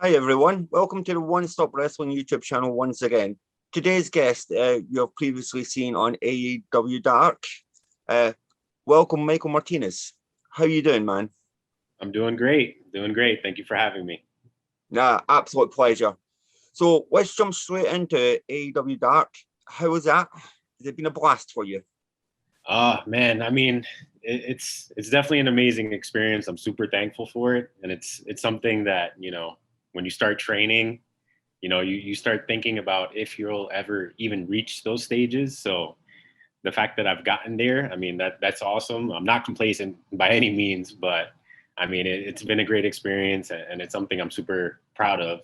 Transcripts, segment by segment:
Hi everyone, welcome to the One Stop Wrestling YouTube channel once again. Today's guest you have previously seen on AEW Dark. Welcome, Michael Martinez. How you doing, man? I'm doing great. Thank you for having me. Nah, absolute pleasure. So let's jump straight into AEW Dark. How was that? Has it been a blast for you? Oh man, it's definitely an amazing experience. I'm super thankful for it, and it's something that when you start training, you start thinking about if you'll ever even reach those stages. So the fact that I've gotten there, that's awesome. I'm not complacent by any means, but it's been a great experience, and it's something I'm super proud of.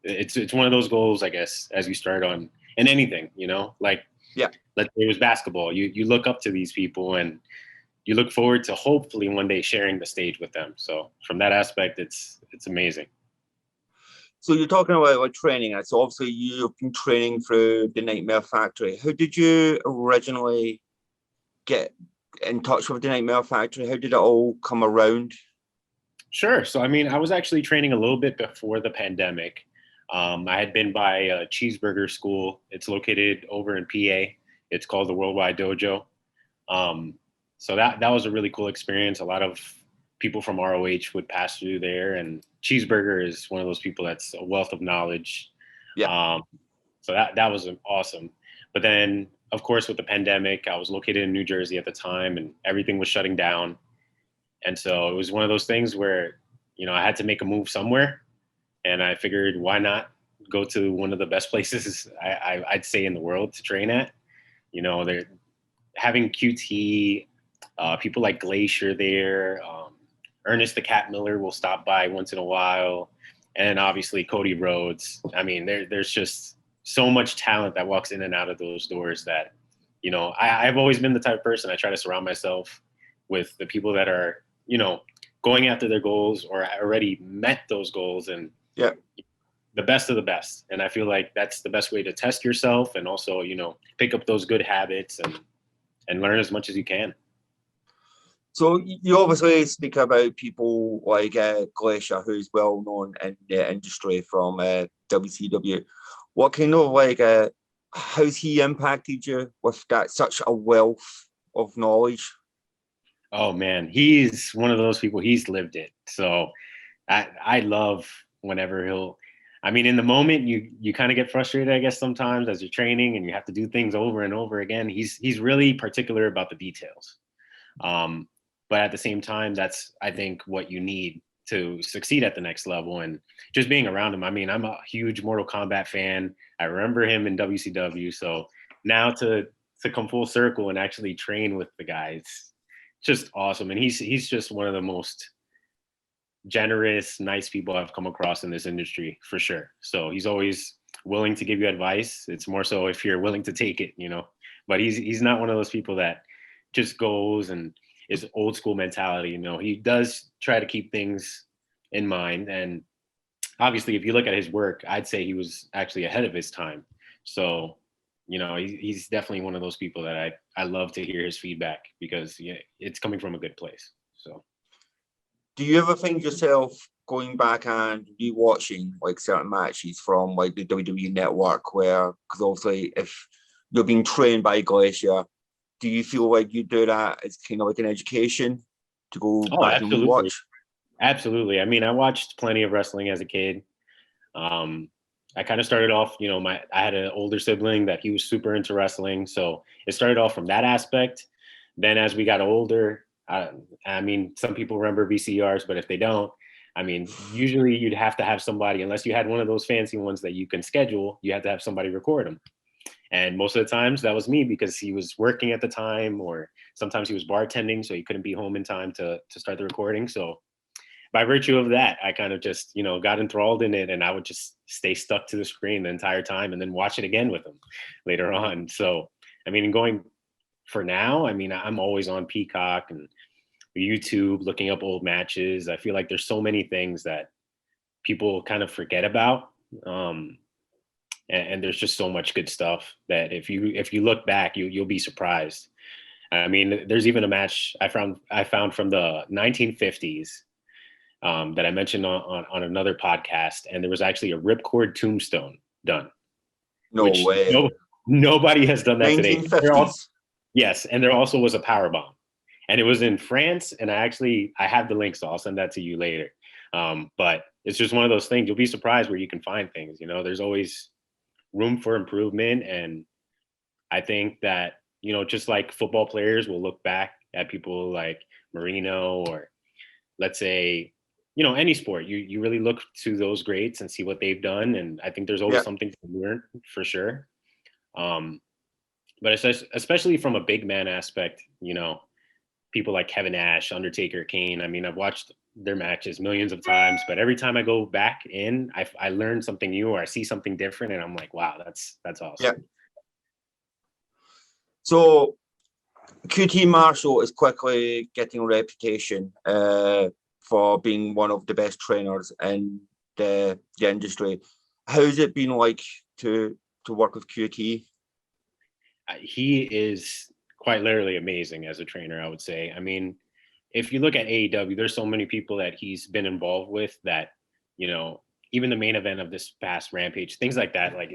It's one of those goals, I guess, as you start on in anything. Yeah. Let's say it was basketball. You look up to these people, and you look forward to hopefully one day sharing the stage with them. So from that aspect, it's amazing. So you're talking about like training. So obviously you've been training through the Nightmare Factory. How did you originally get in touch with the Nightmare Factory? How did it all come around? Sure. So, I was actually training a little bit before the pandemic. I had been by a cheeseburger school. It's located over in PA. It's called the Worldwide Dojo. So that was a really cool experience. A lot of people from ROH would pass through there, and Cheeseburger is one of those people that's a wealth of knowledge. Yeah. So that was awesome. But then, of course, with the pandemic, I was located in New Jersey at the time, and everything was shutting down. And so it was one of those things where, I had to make a move somewhere. And I figured, why not go to one of the best places I'd say in the world to train at? They're having QT, people like Glacier there. Ernest the Cat Miller will stop by once in a while. And obviously Cody Rhodes. There's just so much talent that walks in and out of those doors that, I've always been the type of person I try to surround myself with the people that are, going after their goals or already met those goals, and the best of the best. And I feel like that's the best way to test yourself, and also, pick up those good habits and learn as much as you can. So you obviously speak about people like Glacier, who's well known in the industry from WCW. What kind of how's he impacted you with that such a wealth of knowledge? Oh man, he's one of those people. He's lived it. So I love whenever in the moment you kind of get frustrated, I guess, sometimes as you're training and you have to do things over and over again. He's really particular about the details. But at the same time, that's, I think, what you need to succeed at the next level. And just being around him, I'm a huge Mortal Kombat fan. I remember him in WCW. So now to come full circle and actually train with the guys, just awesome. And he's just one of the most generous, nice people I've come across in this industry, for sure. So he's always willing to give you advice. It's more so if you're willing to take it, but he's not one of those people that just goes and is old school mentality. He does try to keep things in mind. And obviously, if you look at his work, I'd say he was actually ahead of his time. So he's definitely one of those people that I love to hear his feedback, because it's coming from a good place. So, do you ever find yourself going back and rewatching like certain matches from like the WWE Network, because obviously if you're being trained by Glacier, do you feel like you do that as kind of like an education to go back absolutely. and rewatch? Absolutely. I watched plenty of wrestling as a kid. I kind of started off, I had an older sibling that he was super into wrestling. So it started off from that aspect. Then as we got older, some people remember VCRs, but if they don't, usually you'd have to have somebody, unless you had one of those fancy ones that you can schedule, you have to have somebody record them. And most of the times that was me, because he was working at the time, or sometimes he was bartending, so he couldn't be home in time to start the recording. So by virtue of that, I kind of just, got enthralled in it, and I would just stay stuck to the screen the entire time and then watch it again with him later on. So, going for now, I'm always on Peacock and YouTube looking up old matches. I feel like there's so many things that people kind of forget about. And there's just so much good stuff that if you look back, you'll be surprised. There's even a match I found from the 1950s. that I mentioned on another podcast, and there was actually a ripcord tombstone done, No which way. nobody has done that today. 1950s. Yes, and there also was a power bomb, and it was in France. And I have the link, so I'll send that to you later. But it's just one of those things. You'll be surprised where you can find things. You know, there's always room for improvement, and I think that, you know, just like football players will look back at people like Marino, or let's say, you know, any sport, you really look to those greats and see what they've done. And I think there's always Yeah. something to learn for sure. But especially from a big man aspect, you know, people like Kevin Nash, Undertaker, Kane. I mean, I've watched their matches millions of times, but every time I go back in, I learn something new, or I see something different, and I'm like, wow, that's awesome. Yeah. So QT Marshall is quickly getting a reputation for being one of the best trainers in the industry. How's it been like to work with QT? He is quite literally amazing as a trainer, I would say. I mean, if you look at AEW, there's so many people that he's been involved with that, you know, even the main event of this past Rampage, things like that. Like,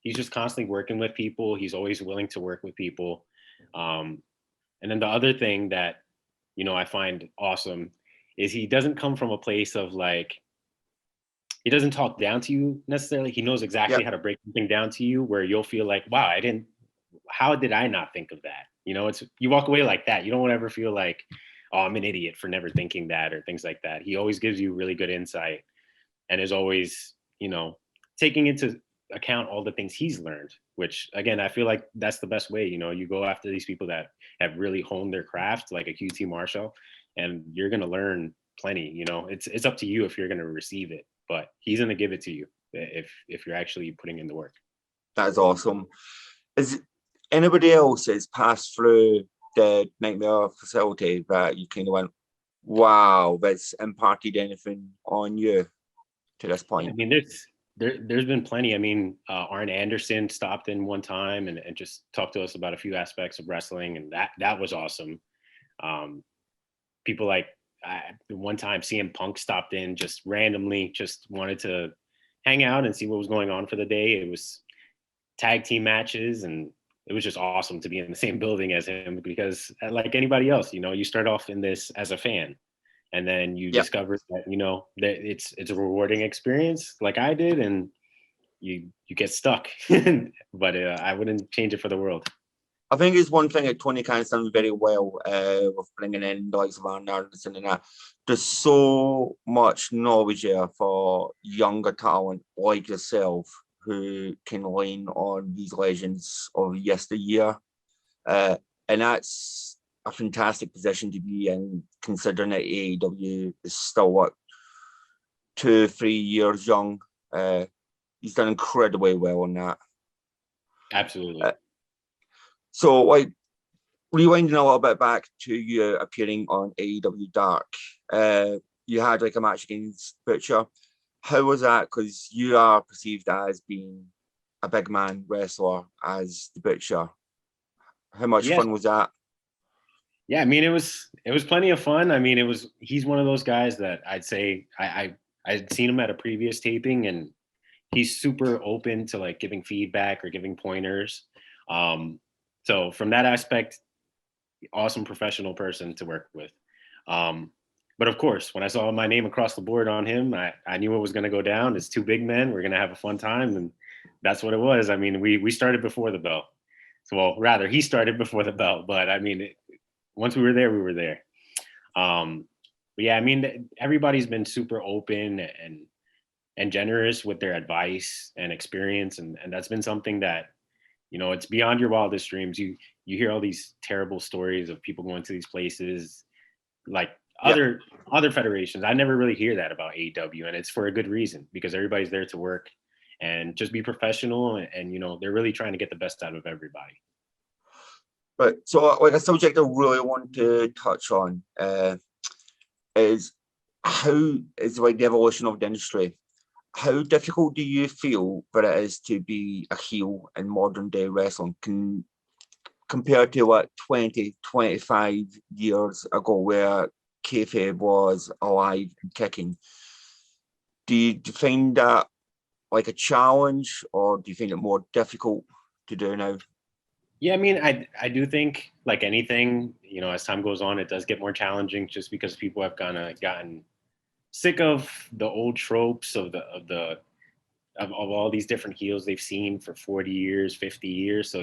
he's just constantly working with people. He's always willing to work with people. And then the other thing that, you know, I find awesome is he doesn't come from a place of like, he doesn't talk down to you necessarily. He knows exactly how to break something down to you where you'll feel like, wow, how did I not think of that? You know, you walk away like that. You don't ever feel like, oh, I'm an idiot for never thinking that, or things like that. He always gives you really good insight, and is always, you know, taking into account all the things he's learned, which again, I feel like that's the best way. You know, you go after these people that have really honed their craft, like a QT Marshall, and you're going to learn plenty. You know, it's up to you if you're going to receive it, but he's going to give it to you if you're actually putting in the work. That's awesome. Is anybody else that's passed through the Nightmare facility that you kind of went, wow, that's imparted anything on you to this point? I mean, there's been plenty. I mean, Arn Anderson stopped in one time and just talked to us about a few aspects of wrestling, and that was awesome. People like one time CM Punk stopped in just randomly, just wanted to hang out and see what was going on for the day. It was tag team matches, and it was just awesome to be in the same building as him, because like anybody else, you know, you start off in this as a fan, and then you discover that, you know, that it's a rewarding experience like I did, and you get stuck. But I wouldn't change it for the world. I think it's one thing that Tony Khan's done very well with bringing in the likes of Arn Anderson and that. There's so much knowledge there for younger talent like yourself who can lean on these legends of yesteryear. And that's a fantastic position to be in, considering that AEW is still, what, 2-3 years young. He's done incredibly well on that. Absolutely. So, like, rewinding a little bit back to you appearing on AEW Dark, you had like a match against Butcher. How was that? Because you are perceived as being a big man wrestler as the Butcher. How much fun was that? Yeah, I mean, it was plenty of fun. I mean, he's one of those guys that I'd say I'd seen him at a previous taping, and he's super open to like giving feedback or giving pointers. So from that aspect, awesome professional person to work with. But of course, when I saw my name across the board on him, I knew what was going to go down. It's two big men. We're going to have a fun time. And that's what it was. I mean, we started before the bell. So, well, rather, he started before the bell. But I mean, once we were there, we were there. But yeah, I mean, everybody's been super open and generous with their advice and experience. And that's been something that, you know, it's beyond your wildest dreams. You hear all these terrible stories of people going to these places, like other federations. I never really hear that about AEW, and it's for a good reason, because everybody's there to work and just be professional, and you know, they're really trying to get the best out of everybody. But so, like, a subject I really want to touch on is like the evolution of the industry. How difficult do you feel that it is to be a heel in modern day wrestling compared to like 20, 25 years ago, where kayfabe was alive and kicking. Do you find that like a challenge, or do you find it more difficult to do now? Yeah, I mean, I do think like anything, as time goes on, it does get more challenging just because people have kind of gotten sick of the old tropes of all these different heels they've seen for 40 years, 50 years. So,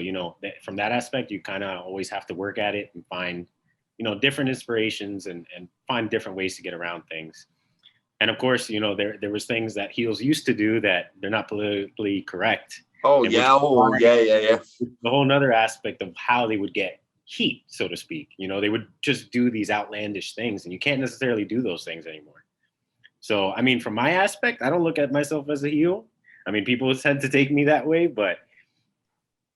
from that aspect, you kind of always have to work at it and find, different inspirations and find different ways to get around things. And of course, there was things that heels used to do that they're not politically correct. Oh And which yeah, oh yeah, yeah, yeah. the whole nother aspect of how they would get heat, so to speak. They would just do these outlandish things, and you can't necessarily do those things anymore. So, I mean, from my aspect, I don't look at myself as a heel. I mean, people tend to take me that way, but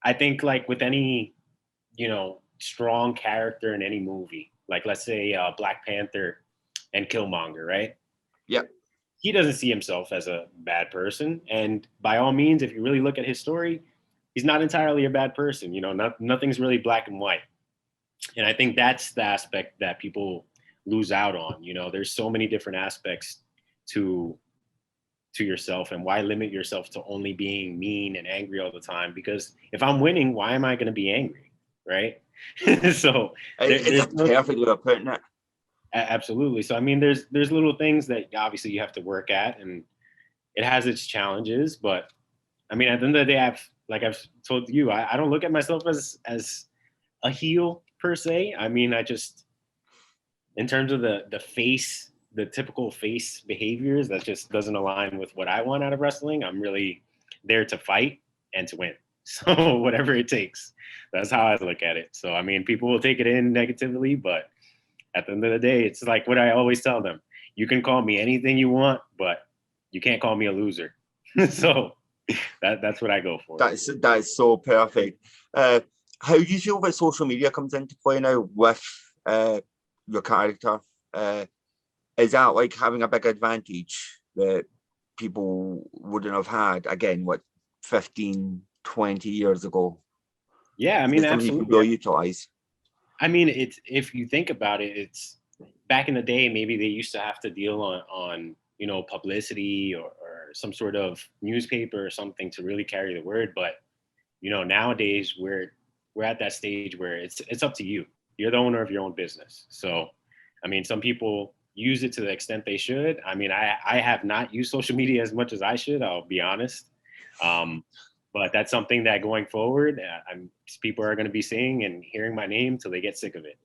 I think like with any, strong character in any movie, like let's say Black Panther and Killmonger, right? Yep. He doesn't see himself as a bad person. And by all means, if you really look at his story, he's not entirely a bad person. Nothing's really black and white. And I think that's the aspect that people lose out on. There's so many different aspects to yourself, and why limit yourself to only being mean and angry all the time? Because if I'm winning, why am I going to be angry? Right. So it's a perfect way of putting it. Absolutely. So, I mean, there's little things that obviously you have to work at, and it has its challenges, but I mean, at the end of the day, I've told you, I don't look at myself as a heel per se. I mean, I just, in terms of the typical face behaviors, that just doesn't align with what I want out of wrestling. I'm really there to fight and to win. So whatever it takes, that's how I look at it. So, I mean, people will take it in negatively, but at the end of the day, it's like what I always tell them. You can call me anything you want, but you can't call me a loser. So that's what I go for. That's so perfect. How do you feel that social media comes into play now with your character? Is that like having a big advantage that people wouldn't have had, again, what, 15, 20 years ago? Yeah, I mean, absolutely. You can really utilize. I mean, it's, if you think about it, it's back in the day, maybe they used to have to deal on publicity or some sort of newspaper or something to really carry the word. But nowadays we're at that stage where it's up to you. You're the owner of your own business. So, I mean, some people use it to the extent they should. I mean, I have not used social media as much as I should, I'll be honest. But that's something that going forward, people are going to be seeing and hearing my name till they get sick of it.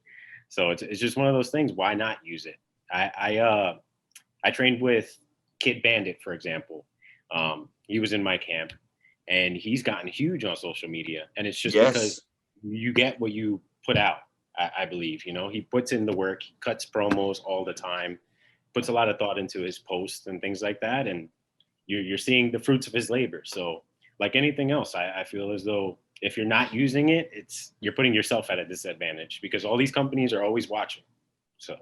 So it's just one of those things. Why not use it? I trained with Kid Bandit, for example. He was in my camp, and he's gotten huge on social media. And it's just because you get what you put out. I believe, he puts in the work, he cuts promos all the time, puts a lot of thought into his posts and things like that. And you're seeing the fruits of his labor. So like anything else, I feel as though if you're not using it, you're putting yourself at a disadvantage, because all these companies are always watching. So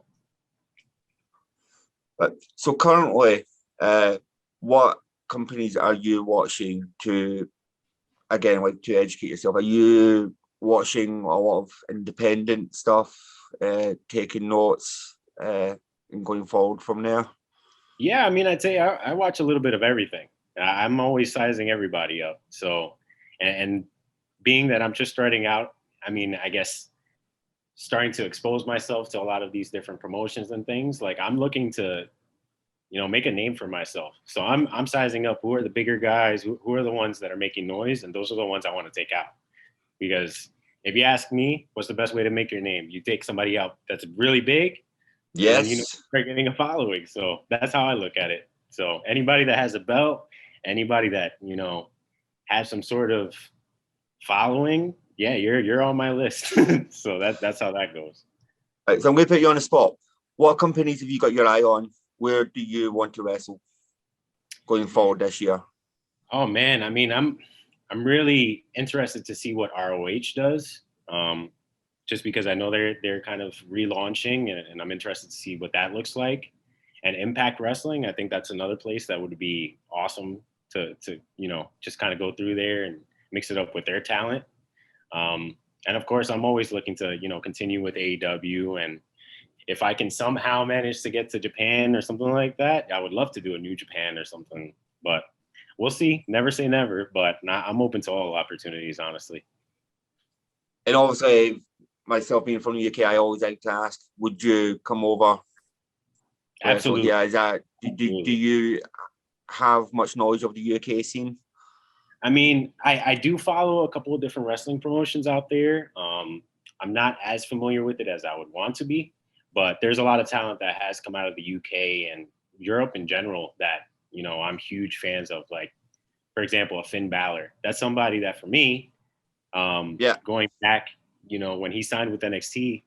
currently, what companies are you watching to, again, like to educate yourself? Are you watching a lot of independent stuff, taking notes, and going forward from there? Yeah, I mean, I'd say I watch a little bit of everything. I'm always sizing everybody up. So, and being that I'm just starting out, I mean, I guess starting to expose myself to a lot of these different promotions and things, like I'm looking to, make a name for myself. So I'm sizing up who are the bigger guys, who are the ones that are making noise, and those are the ones I want to take out. Because if you ask me, what's the best way to make your name? You take somebody out that's really big, yes, and start getting a following. So that's how I look at it. So anybody that has a belt, anybody that has some sort of following, yeah, you're on my list. So that's how that goes. Right, so I'm going to put you on the spot. What companies have you got your eye on? Where do you want to wrestle going forward this year? Oh man, I mean, I'm really interested to see what ROH does. Just because I know they're kind of relaunching, and I'm interested to see what that looks like. And Impact Wrestling, I think that's another place that would be awesome to just kind of go through there and mix it up with their talent. And of course, I'm always looking to continue with AEW, and if I can somehow manage to get to Japan or something like that, I would love to do a New Japan or something. But we'll see. Never say never. But I'm open to all opportunities, honestly. And obviously, myself being from the UK, I always like to ask, would you come over? Absolutely. Yeah, is that do you have much knowledge of the UK scene? I mean, I do follow a couple of different wrestling promotions out there. I'm not as familiar with it as I would want to be, but there's a lot of talent that has come out of the UK and Europe in general that, I'm huge fans of. Like, for example, a Finn Balor. That's somebody that for me, going back, when he signed with NXT,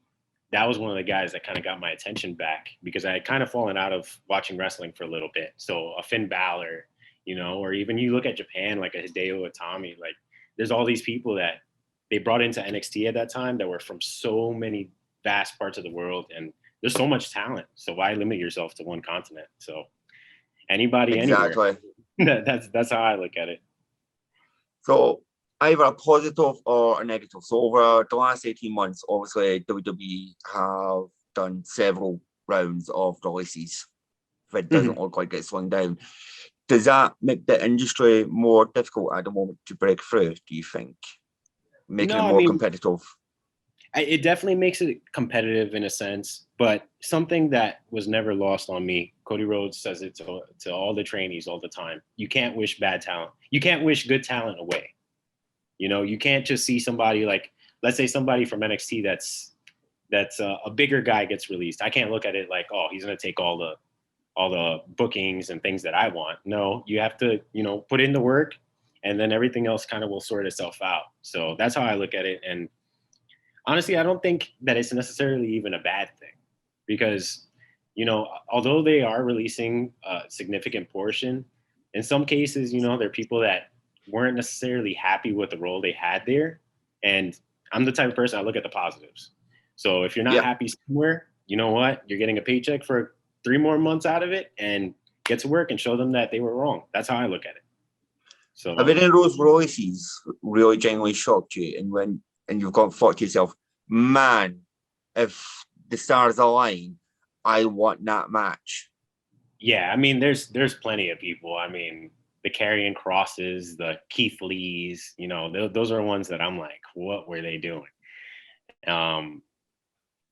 that was one of the guys that kind of got my attention back because I had kind of fallen out of watching wrestling for a little bit. So a Finn Balor, or even you look at Japan, like a Hideo Itami, like there's all these people that they brought into NXT at that time that were from so many vast parts of the world, and there's so much talent. So why limit yourself to one continent? So anybody, Exactly. anywhere. That's how I look at it. So either a positive or a negative. So over the last 18 months, obviously WWE have done several rounds of releases. If it doesn't look like it's slowing down, does that make the industry more difficult at the moment to break through, do you think? Making it more competitive? It definitely makes it competitive in a sense, but something that was never lost on me, Cody Rhodes says it to all the trainees all the time. You can't wish bad talent. You can't wish good talent away. You can't just see somebody like, let's say somebody from NXT that's a bigger guy gets released. I can't look at it like, oh, he's going to take all the bookings and things that I want. No, you have to, put in the work, and then everything else kind of will sort itself out. So that's how I look at it. And honestly, I don't think that it's necessarily even a bad thing because, although they are releasing a significant portion, in some cases, there are people that weren't necessarily happy with the role they had there. And I'm the type of person, I look at the positives. So if you're not happy somewhere, you know what? You're getting a paycheck for 3 more months out of it, and get to work and show them that they were wrong. That's how I look at it. So have any of those releases really genuinely shocked you? And you've thought to yourself, man, if the stars align, I want that match. Yeah, I mean, there's plenty of people. I mean, the Karrion Crosses, the Keith Lees, those are ones that I'm like, what were they doing?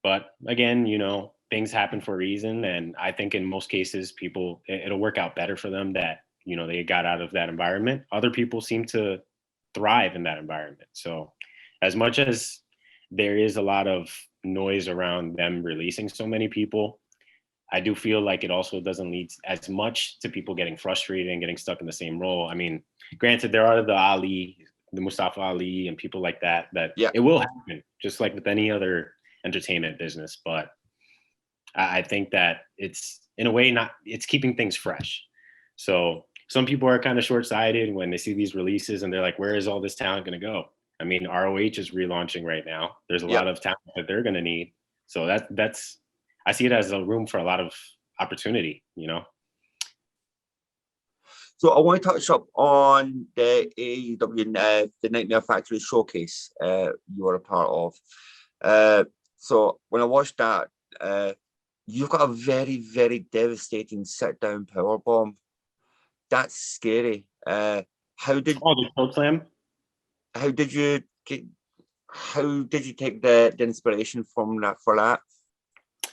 But again, things happen for a reason. And I think in most cases, it'll work out better for them that, they got out of that environment. Other people seem to thrive in that environment. So as much as there is a lot of noise around them releasing so many people, I do feel like it also doesn't lead as much to people getting frustrated and getting stuck in the same role. I mean, granted, there are the Mustafa Ali and people like that it will happen, just like with any other entertainment business. But I think that it's, in a way, it's keeping things fresh. So some people are kind of short-sighted when they see these releases and they're like, where is all this talent going to go? I mean, ROH is relaunching right now. There's a lot of talent that they're going to need. So that's I see it as a room for a lot of opportunity, So I want to touch up on the AEW, the Nightmare Factory showcase you were a part of. So when I watched that, you've got a very, very devastating sit-down powerbomb. That's scary. How did the chokeslam? How did you take the inspiration from that for that?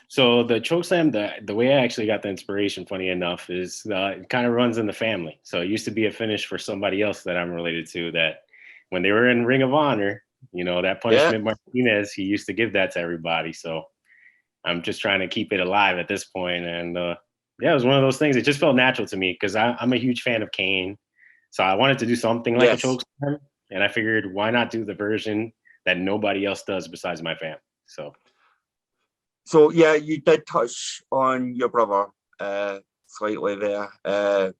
So the chokeslam, the way I actually got the inspiration, funny enough, is it kind of runs in the family. So it used to be a finish for somebody else that I'm related to, that when they were in Ring of Honor, that punishment Martinez, he used to give that to everybody. So I'm just trying to keep it alive at this point. And it was one of those things. It just felt natural to me because I'm a huge fan of Kane. So I wanted to do something like a chokeslam. And I figured, why not do the version that nobody else does besides my family? So yeah, you did touch on your brother slightly there,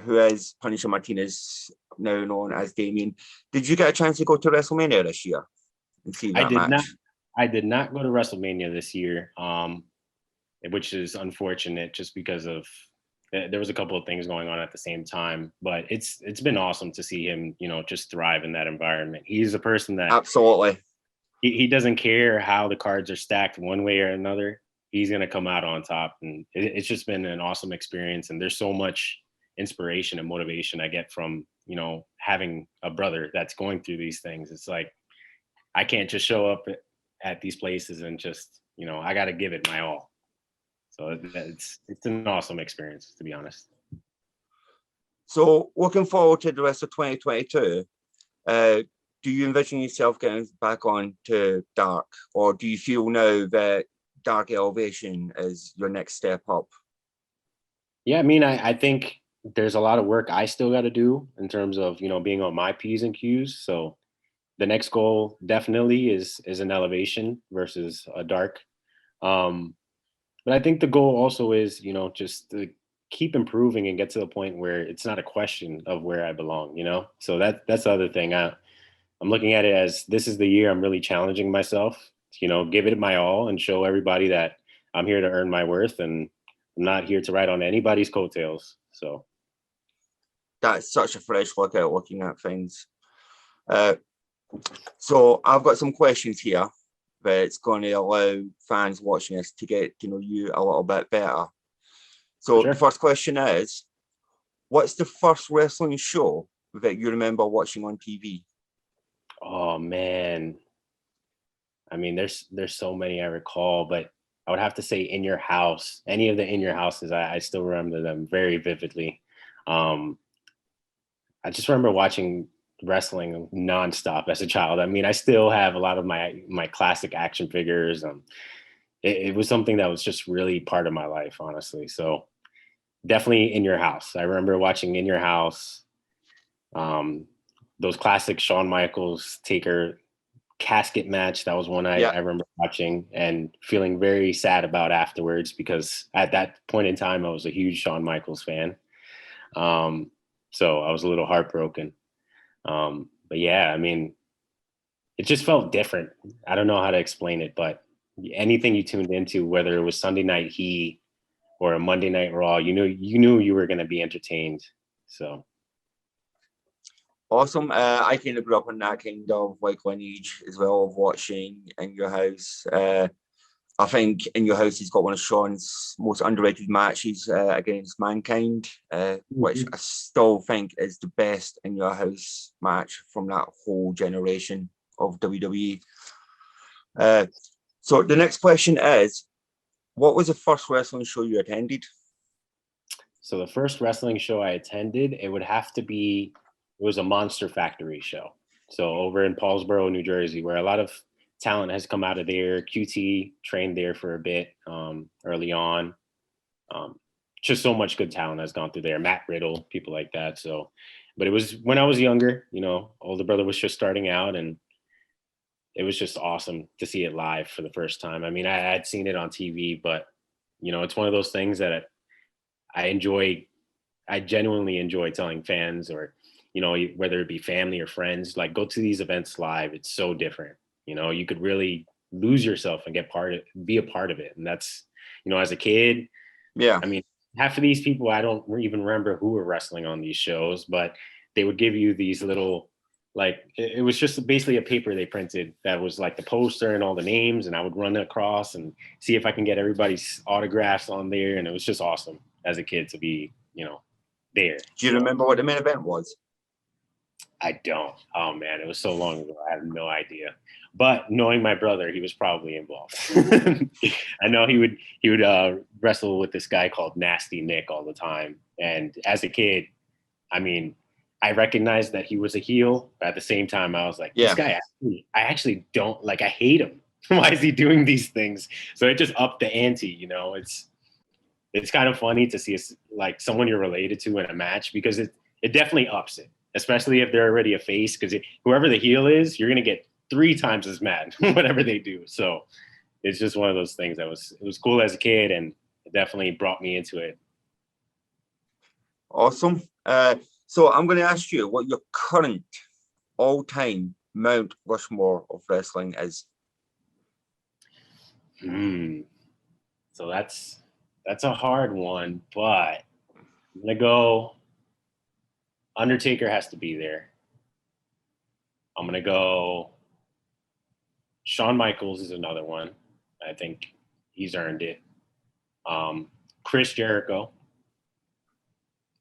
who is Punisher Martinez, now known as Damien. Did you get a chance to go to WrestleMania this year and see that match? I did not go to WrestleMania this year, which is unfortunate just because of there was a couple of things going on at the same time. But it's been awesome to see him, just thrive in that environment. He's a person that absolutely. he doesn't care how the cards are stacked one way or another. He's going to come out on top. And it's just been an awesome experience. And there's so much inspiration and motivation I get from, having a brother that's going through these things. It's like, I can't just show up at these places and just, I got to give it my all. So it's an awesome experience, to be honest. So looking forward to the rest of 2022, do you envision yourself getting back on to Dark, or do you feel now that Dark Elevation is your next step up? Yeah, I mean, I think there's a lot of work I still got to do in terms of, being on my P's and Q's. So the next goal definitely is an elevation versus a dark. But I think the goal also is, just to keep improving and get to the point where it's not a question of where I belong, So that's the other thing. I'm looking at it as this is the year I'm really challenging myself, give it my all and show everybody that I'm here to earn my worth and I'm not here to ride on anybody's coattails. So that's such a fresh look at looking at things. So I've got some questions here that's going to allow fans watching us to get to know you a little bit better. So sure. The first question is, what's the first wrestling show that you remember watching on TV? Oh man. I mean, there's so many I recall, but I would have to say In Your House. Any of the In Your Houses, I still remember them very vividly. I just remember watching wrestling nonstop as a child. I mean, I still have a lot of my classic action figures. It was something that was just really part of my life, honestly. So definitely In Your House. I remember watching In Your House. Those classic Shawn Michaels Taker casket match. That was one I remember watching and feeling very sad about afterwards because at that point in time, I was a huge Shawn Michaels fan. So I was a little heartbroken. But yeah, I mean, it just felt different. I don't know how to explain it, but anything you tuned into, whether it was Sunday Night Heat or a Monday Night Raw, you knew you were going to be entertained. So awesome. I kind of grew up in that kind of like lineage as well of watching In Your House. I think In Your House has got one of Sean's most underrated matches against Mankind, which I still think is the best In Your House match from that whole generation of WWE. So the next question is, what was the first wrestling show you attended? So the first wrestling show I attended, it was a Monster Factory show. So over in Paulsboro, New Jersey, where a lot of talent has come out of there. QT trained there for a bit early on. Just so much good talent has gone through there. Matt Riddle, people like that. So, but it was when I was younger, older brother was just starting out and it was just awesome to see it live for the first time. I mean, I had seen it on TV, but it's one of those things that I genuinely enjoy telling fans or, whether it be family or friends, like go to these events live. It's so different. You could really lose yourself and be a part of it. And that's, as a kid, yeah, I mean, half of these people, I don't even remember who were wrestling on these shows, but they would give you these little, like, it was just basically a paper they printed that was like the poster and all the names. And I would run across and see if I can get everybody's autographs on there. And it was just awesome as a kid to be, there. Do you remember what the main event was? I don't. Oh man, it was so long ago. I have no idea. But knowing my brother, he was probably involved. I know he would wrestle with this guy called Nasty Nick all the time. And as a kid, I mean, I recognized that he was a heel. But at the same time, I was like, this guy, I actually don't like. I hate him. Why is he doing these things? So it just upped the ante. It's kind of funny to see like someone you're related to in a match because it definitely ups it. Especially if they're already a face, because whoever the heel is, you're going to get 3 times as mad whatever they do. So it's just one of those things it was cool as a kid and it definitely brought me into it. Awesome. So I'm going to ask you what your current all-time Mount Rushmore of wrestling is. So that's a hard one, but I'm going to go Undertaker has to be there. I'm going to go Shawn Michaels is another one. I think he's earned it. Chris Jericho,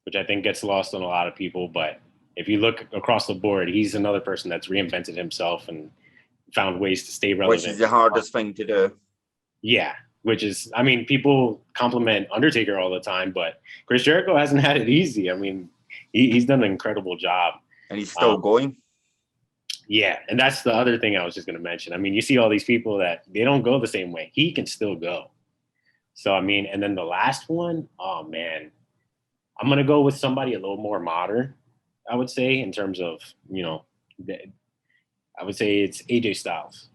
which I think gets lost on a lot of people, but if you look across the board, he's another person that's reinvented himself and found ways to stay relevant. Which is the hardest thing to do. Yeah, which is, I mean, people compliment Undertaker all the time, but Chris Jericho hasn't had it easy. I mean, he's done an incredible job. And he's still going. Yeah, and that's the other thing I was just going to mention. I mean, you see all these people that they don't go the same way. He can still go. So, I mean, and then the last one, oh, man, I'm going to go with somebody a little more modern, I would say, in terms of, you know, I would say it's AJ Styles.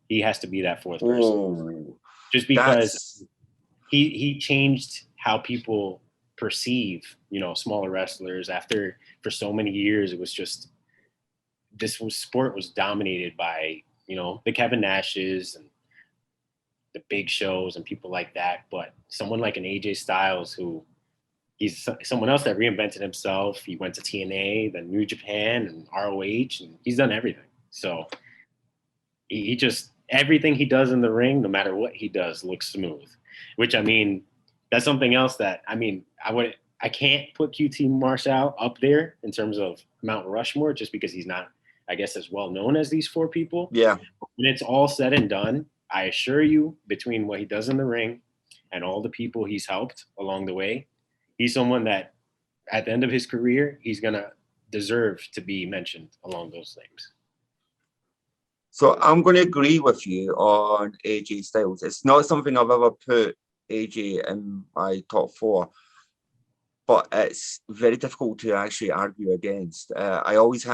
He has to be that fourth person. Just because he changed how people perceive, you know, smaller wrestlers. After, for so many years, it was just, sport was dominated by, you know, the Kevin Nashes and the Big Shows and people like that. But someone like an AJ Styles, who he's someone else that reinvented himself. He went to TNA, then New Japan and ROH, and he's done everything. So he just, everything he does in the ring, no matter what he does, looks smooth, which, I mean, that's something else that, I mean, I can't put QT Marshall up there in terms of Mount Rushmore just because he's not, I guess, as well known as these four people. Yeah. When it's all said and done, I assure you, between what he does in the ring and all the people he's helped along the way, he's someone that at the end of his career, he's going to deserve to be mentioned along those names. So I'm going to agree with you on AJ Styles. It's not something I've ever put AJ in my top four, but it's very difficult to actually argue against. I always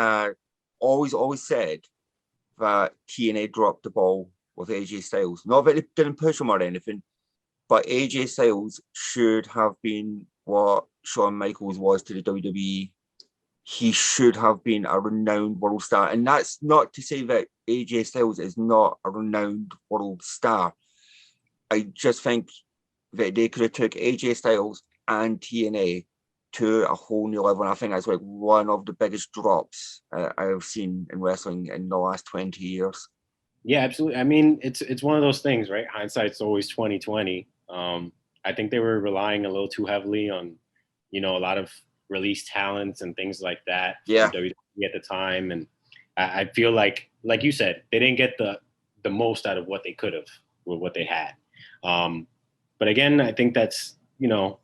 said that TNA dropped the ball with AJ Styles. Not that it didn't push him or anything, but AJ Styles should have been what Shawn Michaels was to the WWE. He should have been a renowned world star. And that's not to say that AJ Styles is not a renowned world star. I just think that they could have took AJ Styles and TNA to a whole new level. And I think that's like one of the biggest drops I've seen in wrestling in the last 20 years. Yeah, absolutely. I mean, it's one of those things, right? Hindsight's always 20/20. I think they were relying a little too heavily on, you know, a lot of released talents and things like that. Yeah. From WWE at the time, and I feel like you said, they didn't get the most out of what they could have with what they had. But again, I think that's, you know,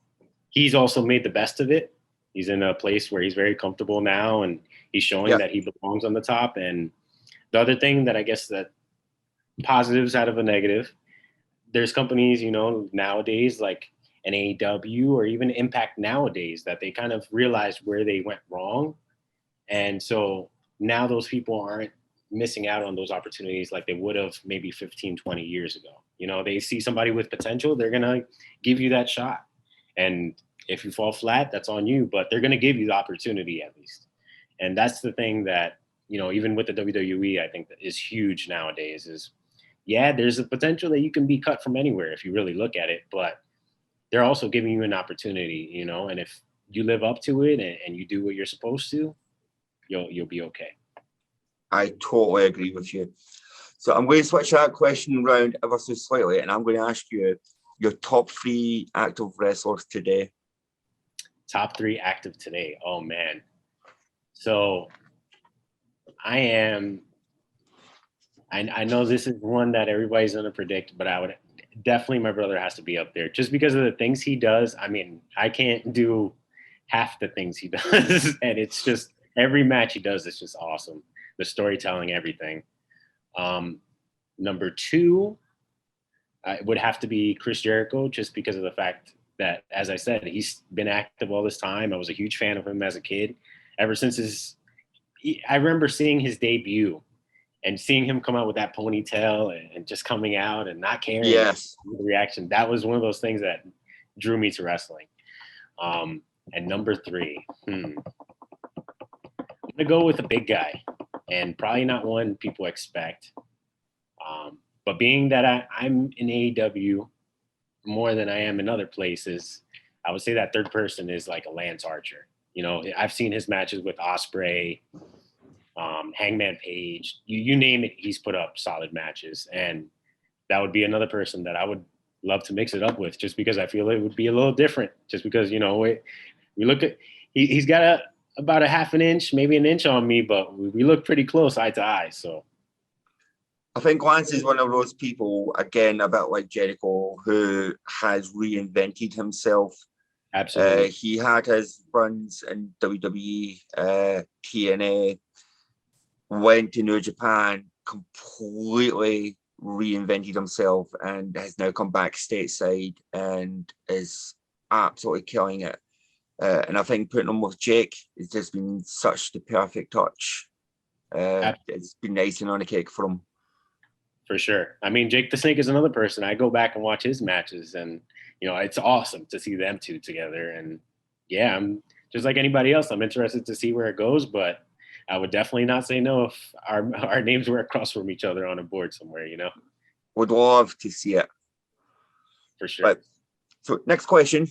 he's also made the best of it. He's in a place where he's very comfortable now, and he's showing that he belongs on the top. And the other thing that I guess that positives out of a negative, there's companies, you know, nowadays like an AEW or even Impact nowadays that they kind of realized where they went wrong. And so now those people aren't missing out on those opportunities like they would have maybe 15, 20 years ago. You know, they see somebody with potential, they're going to give you that shot. And if you fall flat, that's on you, but they're going to give you the opportunity at least. And that's the thing that, you know, even with the WWE, I think that is huge nowadays is, yeah, there's a potential that you can be cut from anywhere if you really look at it, but they're also giving you an opportunity, you know, and if you live up to it and you do what you're supposed to, you'll be okay. I totally agree with you. So I'm going to switch that question around ever so slightly, and I'm going to ask you your top 3 active wrestlers today. Top 3 active today. Oh man. So I know this is one that everybody's going to predict, but I would definitely, my brother has to be up there just because of the things he does. I mean, I can't do half the things he does. And it's just, every match he does is just awesome. The storytelling, everything. Number 2, it would have to be Chris Jericho, just because of the fact that, as I said, he's been active all this time. I was a huge fan of him as a kid. Ever since I remember seeing his debut and seeing him come out with that ponytail and just coming out and not caring. Yes. The reaction. That was one of those things that drew me to wrestling. And number 3, I'm going to go with a big guy, and probably not one people expect. But being that I'm in AEW more than I am in other places, I would say that third person is like a Lance Archer. You know, I've seen his matches with Ospreay, Hangman Page, you name it, he's put up solid matches. And that would be another person that I would love to mix it up with, just because I feel it would be a little different. Just because, we look at, he's got about a half an inch, maybe an inch on me, but we look pretty close eye to eye. So I think Lance is one of those people, again, a bit like Jericho, who has reinvented himself. absolutely. He had his runs in WWE, TNA, went to New Japan, completely reinvented himself, and has now come back stateside and is absolutely killing it. And I think putting him with Jake has just been such the perfect touch. It's been icing on the cake for him. For sure. I mean, Jake the Snake is another person. I go back and watch his matches, and it's awesome to see them two together. And yeah, I'm just like anybody else. I'm interested to see where it goes, but I would definitely not say no if our names were across from each other on a board somewhere. Would love to see it. For sure. But so next question: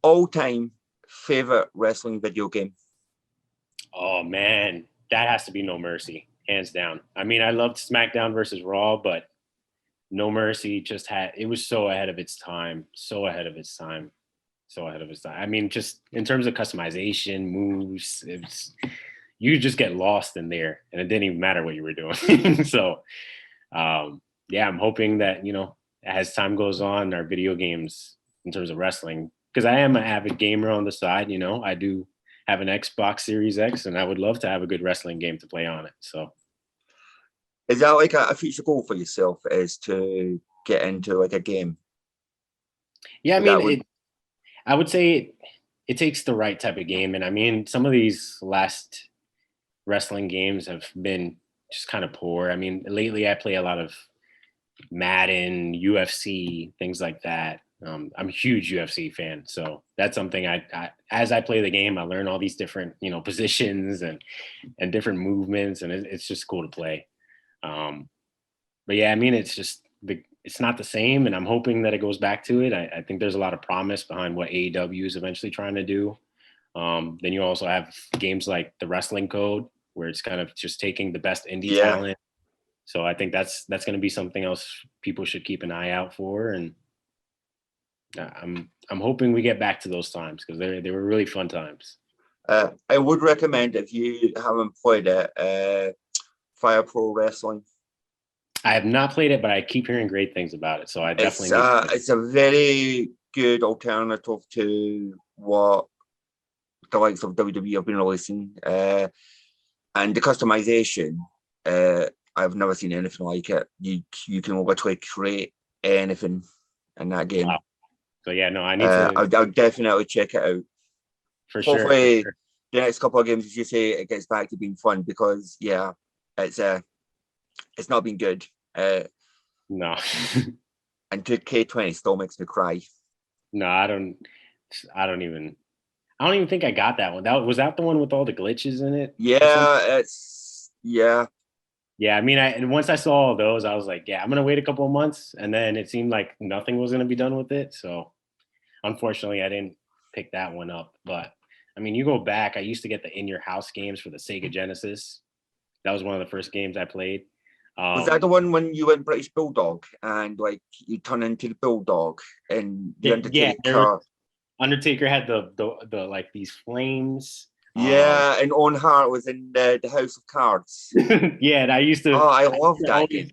all-time favorite wrestling video game? Oh man, that has to be No Mercy, hands down. I mean, I loved SmackDown versus Raw, but No Mercy it was so ahead of its time. So ahead of its time. I mean, just in terms of customization, moves, you just get lost in there, and it didn't even matter what you were doing. So, yeah, I'm hoping that, as time goes on, our video games in terms of wrestling, because I am an avid gamer on the side, I do have an Xbox Series X, and I would love to have a good wrestling game to play on it. So, is that like a future goal for yourself, is to get into like a game? Yeah, I mean, I would say it takes the right type of game. And I mean, some of these last wrestling games have been just kind of poor. I mean, lately I play a lot of Madden, UFC, things like that. I'm a huge UFC fan, so that's something as I play the game, I learn all these different, positions and different movements, and it's just cool to play. But yeah, I mean, it's not the same, and I'm hoping that it goes back to it. I think there's a lot of promise behind what AEW is eventually trying to do. Then you also have games like the Wrestling Code, where it's kind of just taking the best indie talent. So I think that's going to be something else people should keep an eye out for, and I'm hoping we get back to those times, because they were really fun times. I would recommend, if you haven't played it, Fire Pro Wrestling. I have not played it, but I keep hearing great things about it, so I definitely it's a very good alternative to what the likes of WWE have been releasing, and the customization. I've never seen anything like it. You can literally create anything in that game. Wow. So yeah, no, I need to. I'll definitely check it out. For Hopefully, sure. The next couple of games, as you say, it gets back to being fun, because it's not been good. No. And 2K20 still makes me cry. No, I don't even think I got that one. Was that the one with all the glitches in it? Yeah. Yeah, I mean, and once I saw all those, I was like, yeah, I'm gonna wait a couple of months, and then it seemed like nothing was gonna be done with it. So, unfortunately, I didn't pick that one up. But I mean, you go back, I used to get the In Your House games for the Sega Genesis. That was one of the first games I played. Was that the one when you went British Bulldog and like you turn into the Bulldog and the Undertaker? Undertaker had the like these flames. Yeah, and Owen Hart was in the House of Cards. Yeah, and I used to. Oh, I love that game.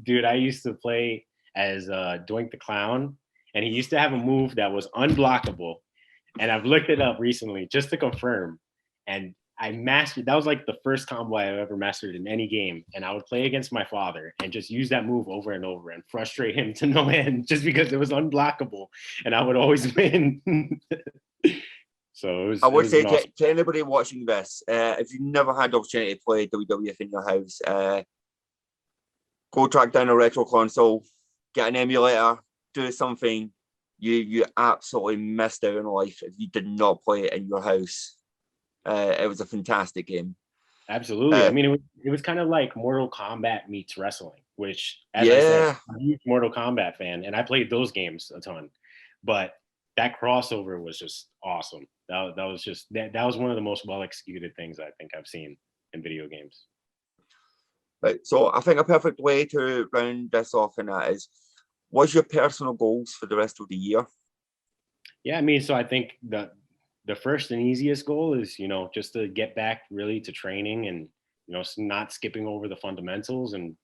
Dude, I used to play as Doink the Clown, and he used to have a move that was unblockable. And I've looked it up recently just to confirm. And I mastered, that was like the first combo I ever mastered in any game. And I would play against my father and just use that move over and over and frustrate him to no end, just because it was unblockable and I would always win. So it was. I would say awesome. to anybody watching this, if you've never had the opportunity to play WWF in your house, go track down a retro console, get an emulator, do something. You absolutely missed out on life if you did not play it in your house. It was a fantastic game. Absolutely. I mean, it was kind of like Mortal Kombat meets wrestling, which, as I said, I'm a huge Mortal Kombat fan, and I played those games a ton. But that crossover was just awesome. That was one of the most well executed things I think I've seen in video games. Right. So I think a perfect way to round this off in that is, what's your personal goals for the rest of the year? Yeah, I mean, so I think the first and easiest goal is, just to get back really to training and, not skipping over the fundamentals and,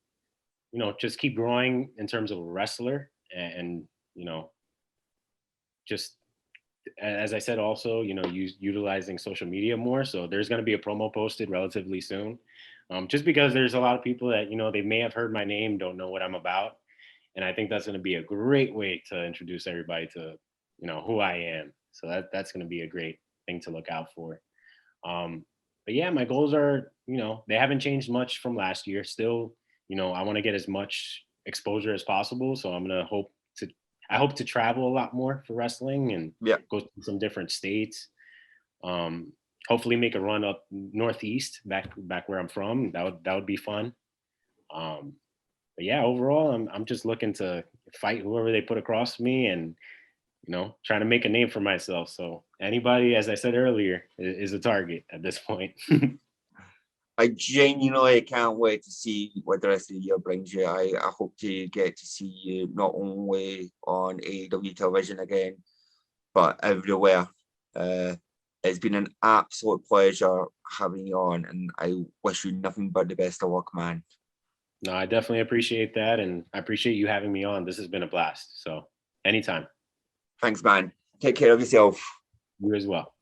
just keep growing in terms of a wrestler and just as I said, also, utilizing social media more. So there's going to be a promo posted relatively soon. Just because there's a lot of people that, they may have heard my name, don't know what I'm about. And I think that's going to be a great way to introduce everybody to, who I am. So that's going to be a great thing to look out for. But yeah, my goals are, they haven't changed much from last year. Still, I want to get as much exposure as possible. So I hope to travel a lot more for wrestling and go to some different states. Hopefully make a run up Northeast, back where I'm from. That would be fun. But yeah, overall, I'm just looking to fight whoever they put across me and, trying to make a name for myself. So anybody, as I said earlier, is a target at this point. I genuinely can't wait to see what the rest of the year brings you. I hope to get to see you not only on AEW television again, but everywhere. It's been an absolute pleasure having you on, and I wish you nothing but the best of luck, man. No, I definitely appreciate that, and I appreciate you having me on. This has been a blast. So anytime. Thanks, man. Take care of yourself. You as well.